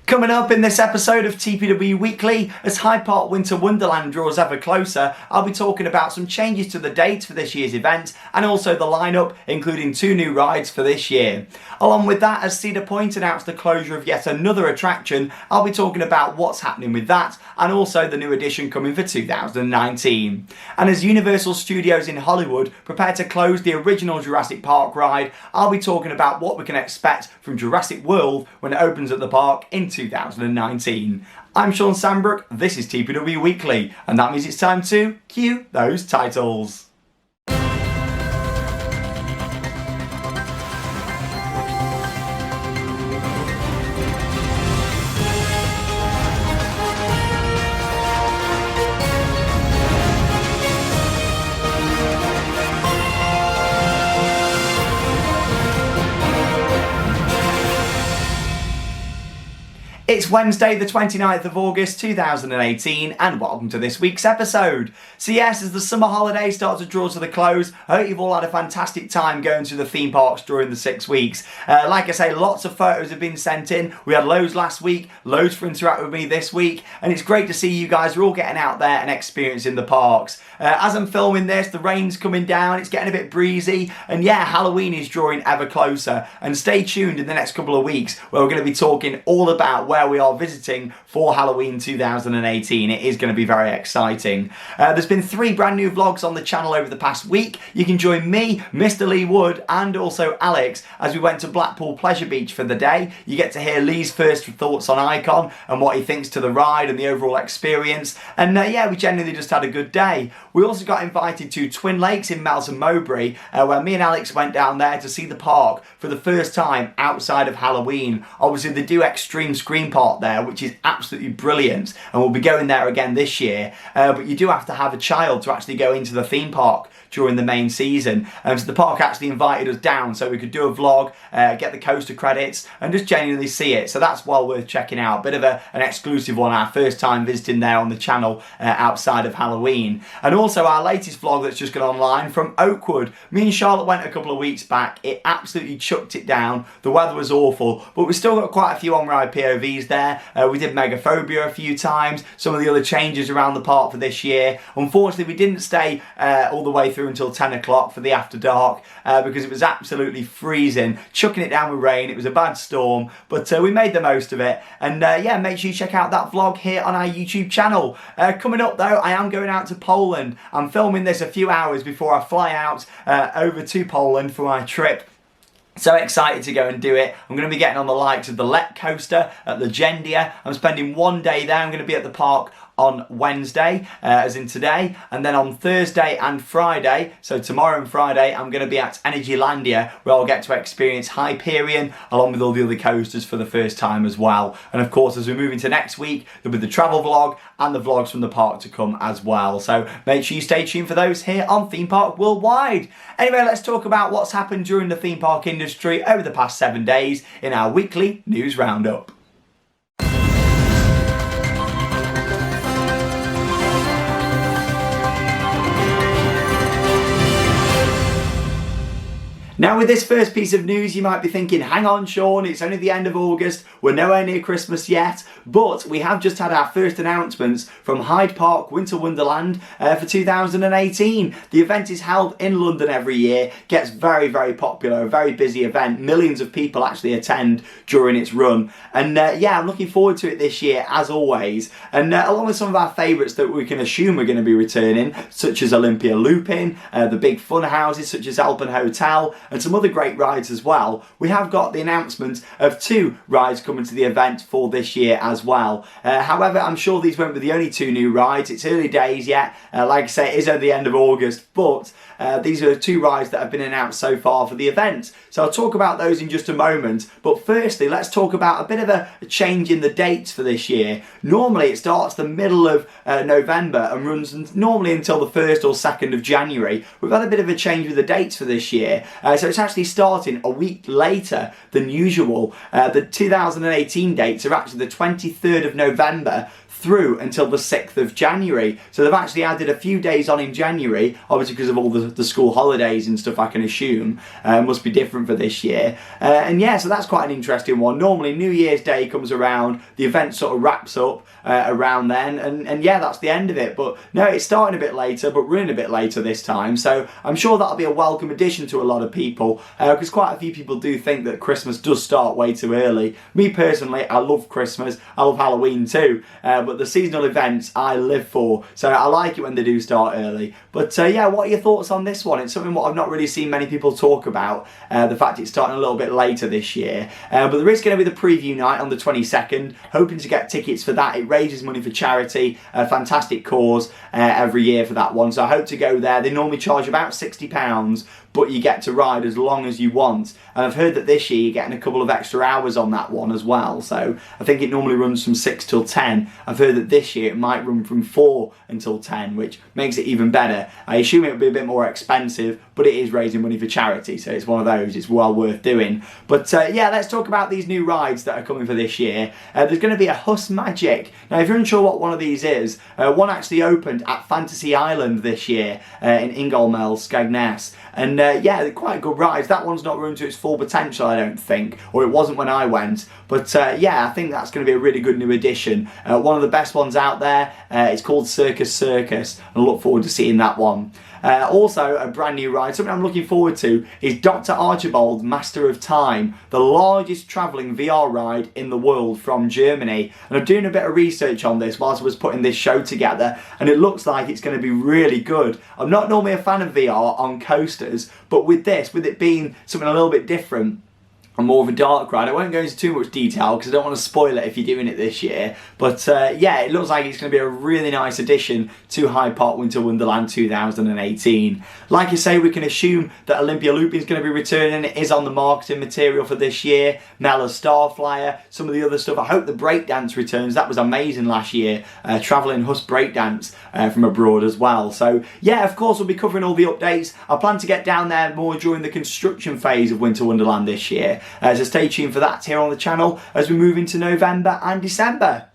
Coming up in this episode of TPW Weekly, as Hyde Park Winter Wonderland draws ever closer, I'll be talking about some changes to the dates for this year's event and also the lineup, including 2 new rides for this year. Along with that, as Cedar Point announced the closure of yet another attraction, I'll be talking about what's happening with that and also the new addition coming for 2019. And as Universal Studios in Hollywood prepare to close the original Jurassic Park ride, I'll be talking about what we can expect from Jurassic World when it opens at the park in 2019. I'm Sean Sandbrook, this is TPW Weekly, and that means it's time to cue those titles. It's Wednesday the 29th of August 2018 and welcome to this week's episode. So yes, as the summer holidays start to draw to the close, I hope you've all had a fantastic time going to the theme parks during the 6 weeks. Like I say, lots of photos have been sent in. We had loads last week, loads for Interact With Me this week, and it's great to see you guys are all getting out there and experiencing the parks. As I'm filming this, the rain's coming down, it's getting a bit breezy, and yeah, Halloween is drawing ever closer. And stay tuned in the next couple of weeks where we're going to be talking all about where we are visiting for Halloween 2018. It is going to be very exciting. There's been 3 brand new vlogs on the channel over the past week. You can join me, Mr. Lee Wood, and also Alex as we went to Blackpool Pleasure Beach for the day. You get to hear Lee's first thoughts on Icon and what he thinks to the ride and the overall experience. And yeah, we genuinely just had a good day. We also got invited to Twin Lakes in Melton Mowbray, where me and Alex went down there to see the park for the first time outside of Halloween. Obviously, they do Extreme Screen Park there, which is absolutely brilliant, and we'll be going there again this year. But you do have to have a child to actually go into the theme park during the main season. So the park actually invited us down so we could do a vlog, get the coaster credits, and just genuinely see it. So that's well worth checking out. Bit of an exclusive one, our first time visiting there on the channel outside of Halloween. And also our latest vlog that's just gone online from Oakwood. Me and Charlotte went a couple of weeks back. It absolutely chucked it down. The weather was awful, but we still got quite a few on-ride POVs there. We did Megaphobia a few times, some of the other changes around the park for this year. Unfortunately, we didn't stay all the way through until 10 o'clock for the after dark because it was absolutely freezing, chucking it down with rain. It was a bad storm, but we made the most of it. And yeah, make sure you check out that vlog here on our YouTube channel. Coming up though, I am going out to Poland. I'm filming this a few hours before I fly out over to Poland for my trip. So excited to go and do it. I'm going to be getting on the likes of the Let coaster at Legendia. I'm spending 1 day there. I'm going to be at the park on Wednesday, as in today, and then on Thursday and Friday, so tomorrow and Friday, I'm going to be at Energylandia, where I'll get to experience Hyperion along with all the other coasters for the first time as well. And of course, as we move into next week, there'll be the travel vlog and the vlogs from the park to come as well. So make sure you stay tuned for those here on Theme Park Worldwide. Anyway, let's talk about what's happened during the theme park industry over the past 7 days in our weekly news roundup. Now with this first piece of news, you might be thinking, hang on Sean, it's only the end of August, we're nowhere near Christmas yet, but we have just had our first announcements from Hyde Park Winter Wonderland for 2018. The event is held in London every year, gets very, very popular, a very busy event, millions of people actually attend during its run, and yeah, I'm looking forward to it this year as always, and along with some of our favourites that we can assume are going to be returning, such as Olympia Looping, the big fun houses such as Alpen Hotel, and some other great rides as well. We have got the announcement of 2 rides coming to the event for this year as well. However, I'm sure these won't be the only 2 new rides. It's early days yet. Like I say, it is only the end of August, but these are 2 rides that have been announced so far for the event. So I'll talk about those in just a moment. But firstly, let's talk about a bit of a change in the dates for this year. Normally, it starts the middle of November and runs normally until the 1st or 2nd of January. We've had a bit of a change with the dates for this year. So it's actually starting a week later than usual. The 2018 dates are actually the 23rd of November through until the 6th of January. So they've actually added a few days on in January, obviously because of all the school holidays and stuff, I can assume. Must be different for this year. And yeah, so that's quite an interesting one. Normally New Year's Day comes around, the event sort of wraps up around then, and yeah, that's the end of it. But no, it's starting a bit later, but running a bit later this time. So I'm sure that'll be a welcome addition to a lot of people, because quite a few people do think that Christmas does start way too early. Me personally, I love Christmas, I love Halloween too, but the seasonal events I live for, so I like it when they do start early. But yeah, what are your thoughts on this one? It's something what I've not really seen many people talk about, the fact it's starting a little bit later this year. But there is going to be the preview night on the 22nd, hoping to get tickets for that. It raises money for charity, a fantastic cause every year for that one, so I hope to go there. They normally charge about £60, but you get to ride as long as you want. And I've heard that this year you're getting a couple of extra hours on that one as well. So I think it normally runs from 6 till 10. I've heard that this year it might run from 4 until 10, which makes it even better. I assume it'll be a bit more expensive, but it is raising money for charity, so it's one of those, it's well worth doing. But yeah, let's talk about these new rides that are coming for this year. There's going to be a Huss Magic. Now, if you're unsure what one of these is, one actually opened at Fantasy Island this year in Ingolmel, Skegness. And yeah, they're quite good rides. That one's not run to its full potential, I don't think, or it wasn't when I went. But yeah, I think that's going to be a really good new addition. One of the best ones out there. It's called Circus Circus, and I look forward to seeing that one. Also, a brand new ride, something I'm looking forward to, is Dr. Archibald, Master of Time, the largest travelling VR ride in the world from Germany. And I'm doing a bit of research on this whilst I was putting this show together, and it looks like it's going to be really good. I'm not normally a fan of VR on coasters, but with this, with it being something a little bit different, more of a dark ride. I won't go into too much detail because I don't want to spoil it if you're doing it this year. But yeah, it looks like it's going to be a really nice addition to Hyde Park Winter Wonderland 2018. Like I say, we can assume that Olympia Looping is going to be returning. It is on the marketing material for this year. Mellor Starflyer, some of the other stuff. I hope the breakdance returns. That was amazing last year. Travelling Huss breakdance from abroad as well. So yeah, of course we'll be covering all the updates. I plan to get down there more during the construction phase of Winter Wonderland this year. So stay tuned for that here on the channel as we move into November and December.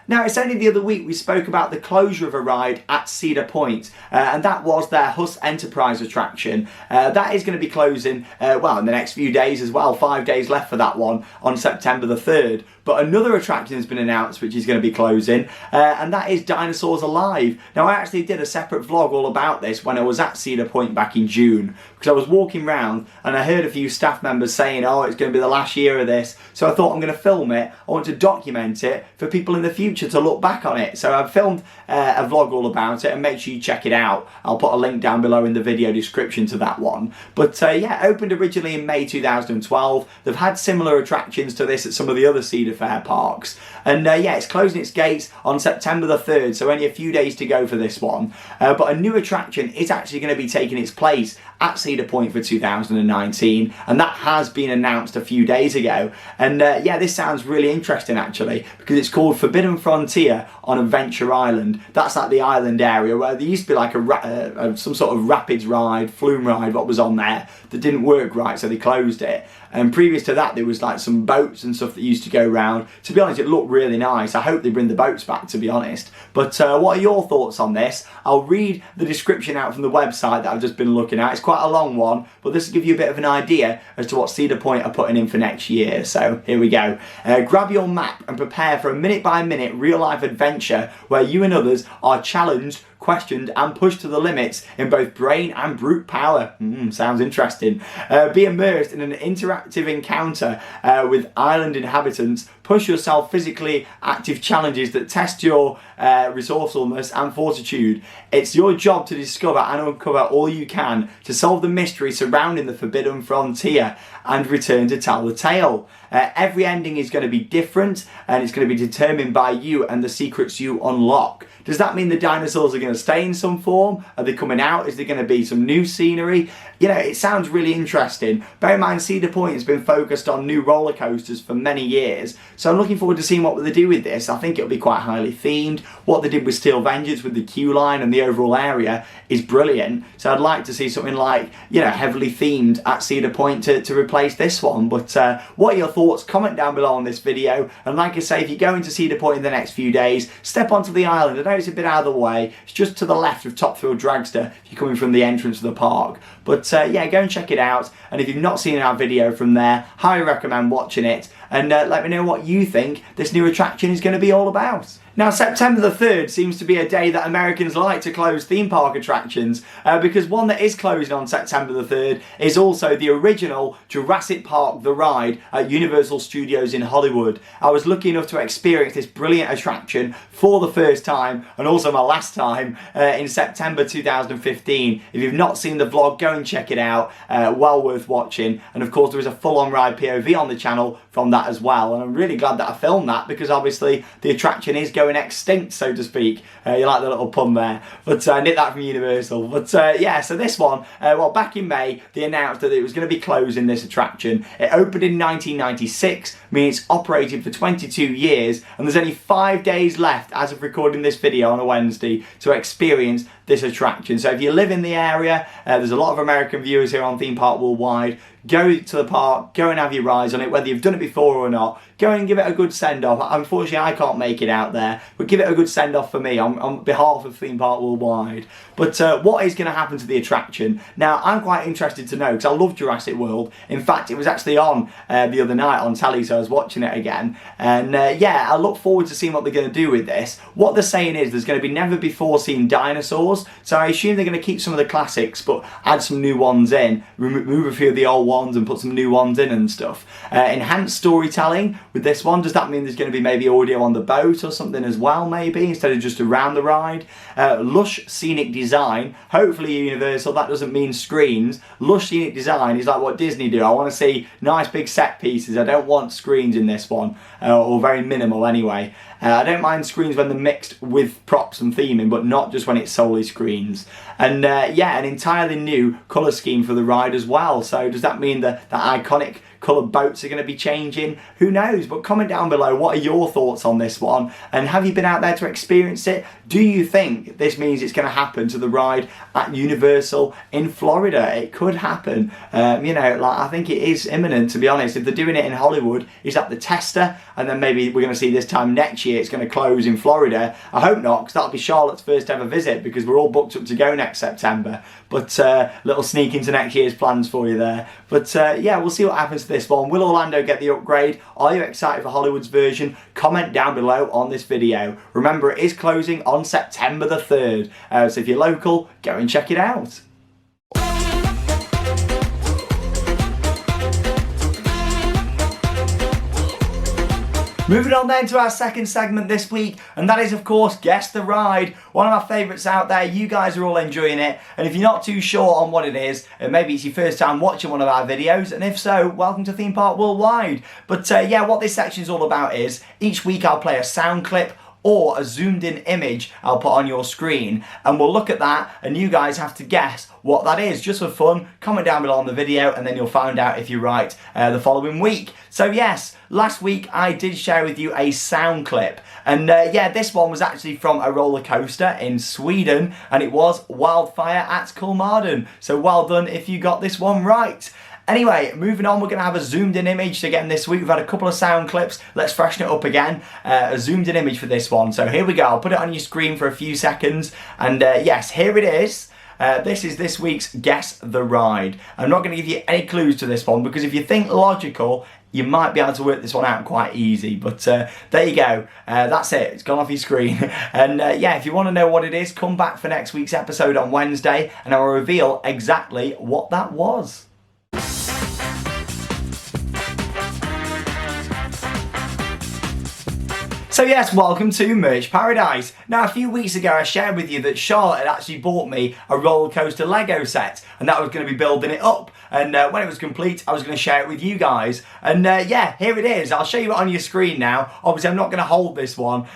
Now, it's only the other week we spoke about the closure of a ride at Cedar Point, and that was their Huss Enterprise attraction. That is going to be closing, well, in the next few days as well. 5 days left for that one on September the 3rd. But another attraction has been announced which is going to be closing, and that is Dinosaurs Alive. Now, I actually did a separate vlog all about this when I was at Cedar Point back in June, because I was walking around and I heard a few staff members saying, oh, it's going to be the last year of this. So I thought, I'm going to film it. I want to document it for people in the future to look back on it. So I've filmed a vlog all about it, and make sure you check it out. I'll put a link down below in the video description to that one. But yeah, opened originally in May 2012. They've had similar attractions to this at some of the other Cedar Fair parks. And yeah, it's closing its gates on September the 3rd, so only a few days to go for this one. But a new attraction is actually going to be taking its place at Cedar Point for 2019, and that has been announced a few days ago. And yeah, this sounds really interesting actually, because it's called Forbidden Frontier on Adventure Island. That's like the island area where there used to be like some sort of rapids ride, flume ride, what was on there that didn't work right, so they closed it. And previous to that, there was like some boats and stuff that used to go round. To be honest, it looked really nice. I hope they bring the boats back, to be honest. But what are your thoughts on this? I'll read the description out from the website that I've just been looking at. It's quite a long one, but this will give you a bit of an idea as to what Cedar Point are putting in for next year. So here we go. Grab your map and prepare for a minute-by-minute real-life adventure where you and others are challenged, questioned and pushed to the limits in both brain and brute power. Sounds interesting. Be immersed in an interactive encounter with island inhabitants. Push yourself physically active challenges that test your resourcefulness and fortitude. It's your job to discover and uncover all you can to solve the mystery surrounding the Forbidden Frontier and return to tell the tale. Every ending is going to be different, and it's going to be determined by you and the secrets you unlock. Does that mean the dinosaurs are going to stay in some form? Are they coming out? Is there going to be some new scenery? You know, it sounds really interesting. Bear in mind, Cedar Point has been focused on new roller coasters for many years, so I'm looking forward to seeing what they do with this. I think it'll be quite highly themed. What they did with Steel Vengeance with the queue line and the overall area is brilliant, so I'd like to see something like, you know, heavily themed at Cedar Point to replace this one. But what are your thoughts thoughts, comment down below on this video. And like I say, if you're going to Cedar Point in the next few days, step onto the island. I know it's a bit out of the way. It's just to the left of Top Thrill Dragster if you're coming from the entrance of the park. But yeah, go and check it out. And if you've not seen our video from there, highly recommend watching it. And let me know what you think this new attraction is going to be all about. Now, September the 3rd seems to be a day that Americans like to close theme park attractions because one that is closing on September the 3rd is also the original Jurassic Park The Ride at Universal Studios in Hollywood. I was lucky enough to experience this brilliant attraction for the first time and also my last time in September 2015. If you've not seen the vlog, go and check it out. Well worth watching. And of course, there is a full-on ride POV on the channel from that as well. And I'm really glad that I filmed that because obviously the attraction is going extinct, so to speak. You like the little pun there, but I nicked that from Universal. But yeah, so this one, well, back in May, they announced that it was going to be closing this attraction. It opened in 1996, meaning it's operated for 22 years, and there's only 5 days left as of recording this video on a Wednesday to experience this attraction. So if you live in the area, there's a lot of American viewers here on Theme Park Worldwide. Go to the park, go and have your rides on it, whether you've done it before or not. Go and give it a good send-off. Unfortunately, I can't make it out there, but give it a good send-off for me on behalf of Theme Park Worldwide. But what is going to happen to the attraction? Now, I'm quite interested to know, because I love Jurassic World. In fact, it was actually on the other night on telly, so I was watching it again. And yeah, I look forward to seeing what they're going to do with this. What they're saying is there's going to be never-before-seen dinosaurs, so I assume they're going to keep some of the classics, but add some new ones in, remove a few of the old ones and put some new ones in and stuff. Enhanced storytelling with this one. Does that mean there's going to be maybe audio on the boat or something as well, maybe, instead of just around the ride? Lush scenic design. Hopefully Universal, that doesn't mean screens. Lush scenic design is like what Disney do. I want to see nice big set pieces. I don't want screens in this one, or very minimal anyway. I don't mind screens when they're mixed with props and theming, but not just when it's solely screens. And yeah, an entirely new colour scheme for the ride as well. So does that mean that iconic coloured boats are going to be changing? Who knows? But comment down below, what are your thoughts on this one? And have you been out there to experience it? Do you think this means it's going to happen to the ride at Universal in Florida? It could happen. You know, like, I think it is imminent, to be honest. If they're doing it in Hollywood, is that the tester? And then maybe we're going to see this time next year it's going to close in Florida. I hope not, because that'll be Charlotte's first ever visit, because we're all booked up to go next September. But little sneak into next year's plans for you there. But yeah, we'll see what happens to this one. Will Orlando get the upgrade? Are you excited for Hollywood's version? Comment down below on this video. Remember, it is closing on September the 3rd. So if you're local, go and check it out. Moving on then to our second segment this week, and that is of course Guess the Ride. One of my favourites out there. You guys are all enjoying it, and if you're not too sure on what it is, maybe it's your first time watching one of our videos, and if so, welcome to Theme Park Worldwide. But yeah, what this section is all about is each week I'll play a sound clip or a zoomed in image I'll put on your screen, and we'll look at that and you guys have to guess what that is, just for fun. Comment down below on the video and then you'll find out if you're right the following week. So yes, last week I did share with you a sound clip, and yeah, this one was actually from a roller coaster in Sweden, and it was Wildfire at Kulmarden. So well done if you got this one right. Anyway, moving on, we're going to have a zoomed in image again this week. We've had a couple of sound clips. Let's freshen it up again. A zoomed in image for this one. So here we go. I'll put it on your screen for a few seconds. And yes, here it is. This is this week's Guess the Ride. I'm not going to give you any clues to this one, because if you think logical, you might be able to work this one out quite easy. But there you go. That's it. It's gone off your screen. And yeah, if you want to know what it is, come back for next week's episode on Wednesday and I'll reveal exactly what that was. So yes, welcome to Merch Paradise. Now, a few weeks ago I shared with you that Charlotte had actually bought me a roller coaster Lego set, and that I was going to be building it up, and when it was complete I was going to share it with you guys. And yeah, here it is. I'll show you it on your screen now. Obviously I'm not going to hold this one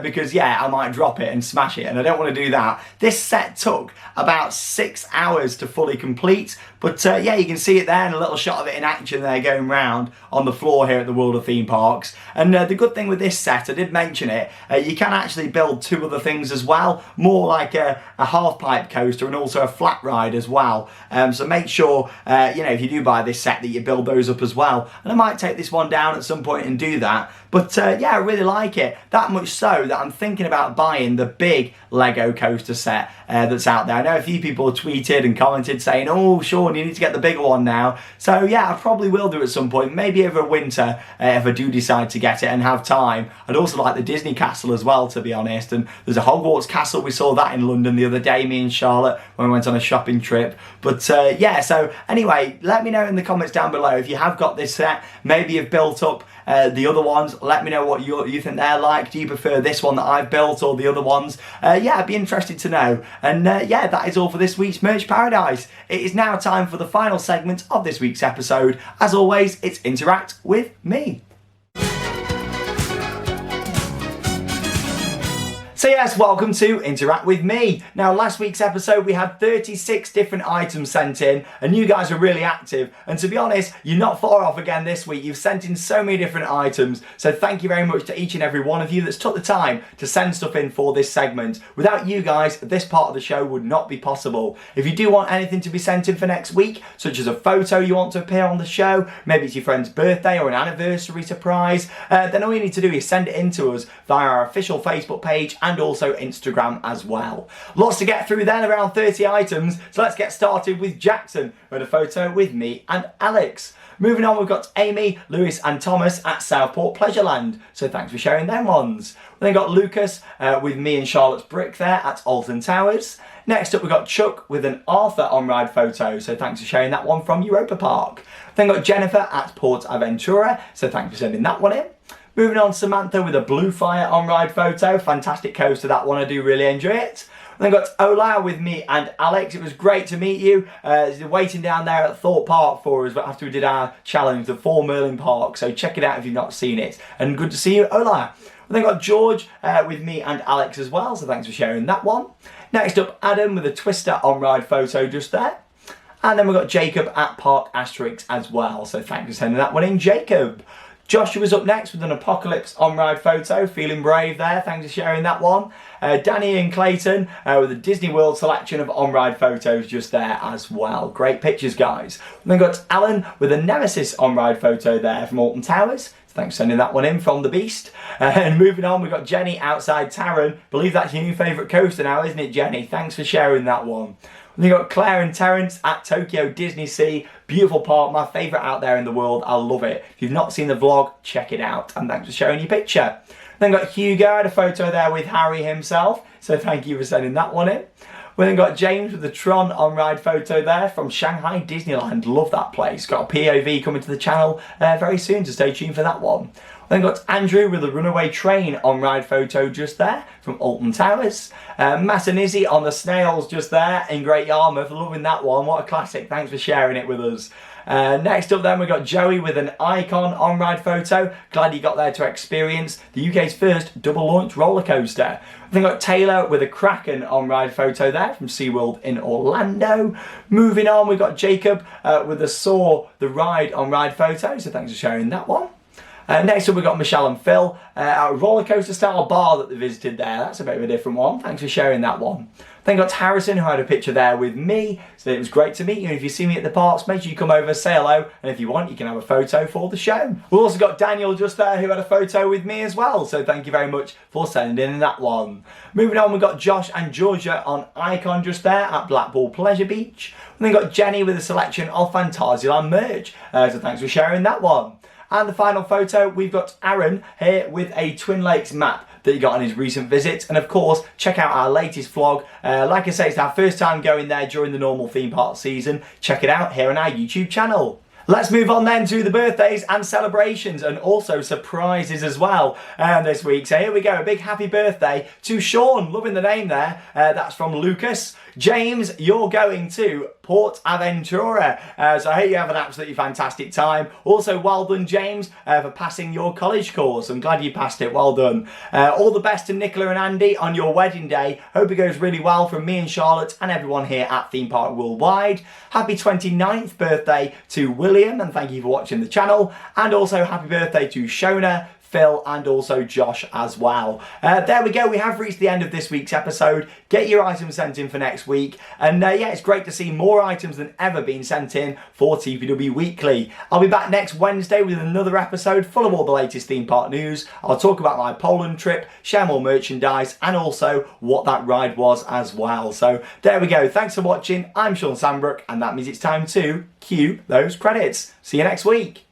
because yeah, I might drop it and smash it, and I don't want to do that. This set took about 6 hours to fully complete, but yeah, you can see it there, and a little shot of it in action there going round on the floor here at the World of Theme Parks. And the good thing with this set, I did mention it, you can actually build two other things as well, more like a half pipe coaster and also a flat ride as well. So make sure you know, if you do buy this set, that you build those up as well. And I might take this one down at some point and do that. But yeah, I really like it. That much so that I'm thinking about buying the big Lego coaster set that's out there. I know a few people tweeted and commented saying, oh, Sean, you need to get the bigger one now. So yeah, I probably will do at some point, maybe over winter, if I do decide to get it and have time. I'd also like the Disney castle as well, to be honest. And there's a Hogwarts castle. We saw that in London the other day, me and Charlotte, when we went on a shopping trip. But yeah, so anyway, let me know in the comments down below if you have got this set. Maybe you've built up the other ones. Let me know what you think they're like. Do you prefer this one that I've built or the other ones? Yeah, I'd be interested to know. And yeah, that is all for this week's Merch Paradise. It is now time for the final segment of this week's episode. As always, it's Interact with me. So yes, welcome to Interact with me. Now, last week's episode, we had 36 different items sent in, and you guys were really active. And to be honest, you're not far off again this week. You've sent in so many different items. So thank you very much to each and every one of you that's took the time to send stuff in for this segment. Without you guys, this part of the show would not be possible. If you do want anything to be sent in for next week, such as a photo you want to appear on the show, maybe it's your friend's birthday or an anniversary surprise, then all you need to do is send it in to us via our official Facebook page and also Instagram as well. Lots to get through then, around 30 items, so let's get started with Jackson, who had a photo with me and Alex. Moving on, we've got Amy, Lewis and Thomas at Southport Pleasureland, so thanks for sharing them ones. We then got Lucas with me and Charlotte's brick there at Alton Towers. Next up, we've got Chuck with an Arthur on-ride photo, so thanks for sharing that one from Europa Park. Then got Jennifer at Port Aventura, so thanks for sending that one in. Moving on, Samantha with a Blue Fire on-ride photo. Fantastic coaster, that one. I do really enjoy it. Then got Ola with me and Alex. It was great to meet you. Waiting down there at Thorpe Park for us after we did our challenge, the 4 Merlin Park. So check it out if you've not seen it. And good to see you, Ola. Then got George with me and Alex as well. So thanks for sharing that one. Next up, Adam with a Twister on-ride photo just there. And then we've got Jacob at Park Asterix as well. So thanks for sending that one in, Jacob. Joshua's up next with an Apocalypse on-ride photo, feeling brave there, thanks for sharing that one. Danny and Clayton with a Disney World selection of on-ride photos just there as well. Great pictures, guys. And then got Alan with a Nemesis on-ride photo there from Alton Towers. Thanks for sending that one in from the Beast. And moving on, we've got Jenny outside Taron. Believe that's your new favourite coaster now, isn't it, Jenny? Thanks for sharing that one. We've got Claire and Terence at Tokyo Disney Sea. Beautiful park, my favourite out there in the world. I love it. If you've not seen the vlog, check it out. And thanks for sharing your picture. Then got Hugo, I had a photo there with Harry himself. So thank you for sending that one in. We then got James with the Tron on-ride photo there from Shanghai Disneyland. Love that place. Got a POV coming to the channel very soon, so stay tuned for that one. Then got Andrew with a Runaway Train on-ride photo just there from Alton Towers. Matt and Izzy on the snails just there in Great Yarmouth. Loving that one. What a classic. Thanks for sharing it with us. Next up then we got Joey with an Icon on-ride photo. Glad you got there to experience the UK's first double launch roller coaster. Then got Taylor with a Kraken on-ride photo there from SeaWorld in Orlando. Moving on, we got Jacob with a Saw the Ride on-ride photo. So thanks for sharing that one. Next up, we've got Michelle and Phil, our roller coaster style bar that they visited there. That's a bit of a different one. Thanks for sharing that one. Then got Harrison, who had a picture there with me. So it was great to meet you. And if you see me at the parks, make sure you come over, say hello. And if you want, you can have a photo for the show. We've also got Daniel just there, who had a photo with me as well. So thank you very much for sending in that one. Moving on, we've got Josh and Georgia on Icon just there at Blackpool Pleasure Beach. And then got Jenny with a selection of Fantasyland merch. So thanks for sharing that one. And the final photo, we've got Aaron here with a Twin Lakes map that he got on his recent visit. And of course, check out our latest vlog. Like I say, it's our first time going there during the normal theme park season. Check it out here on our YouTube channel. Let's move on then to the birthdays and celebrations and also surprises as well this week. So here we go, a big happy birthday to Sean, loving the name there. That's from Lucas. James, you're going to Port Aventura. So I hope you have an absolutely fantastic time. Also, well done, James, for passing your college course. I'm glad you passed it. Well done. All the best to Nicola and Andy on your wedding day. Hope it goes really well from me and Charlotte and everyone here at Theme Park Worldwide. Happy 29th birthday to William, and thank you for watching the channel. And also happy birthday to Shona, Phil, and also Josh as well. There we go, we have reached the end of this week's episode. Get your items sent in for next week, and yeah, it's great to see more items than ever being sent in for TPW Weekly. I'll be back next Wednesday with another episode full of all the latest theme park news. I'll talk about my Poland trip, share more merchandise, and also what that ride was as well. So there we go, thanks for watching. I'm Sean Sandbrook, and that means it's time to cue those credits. See you next week.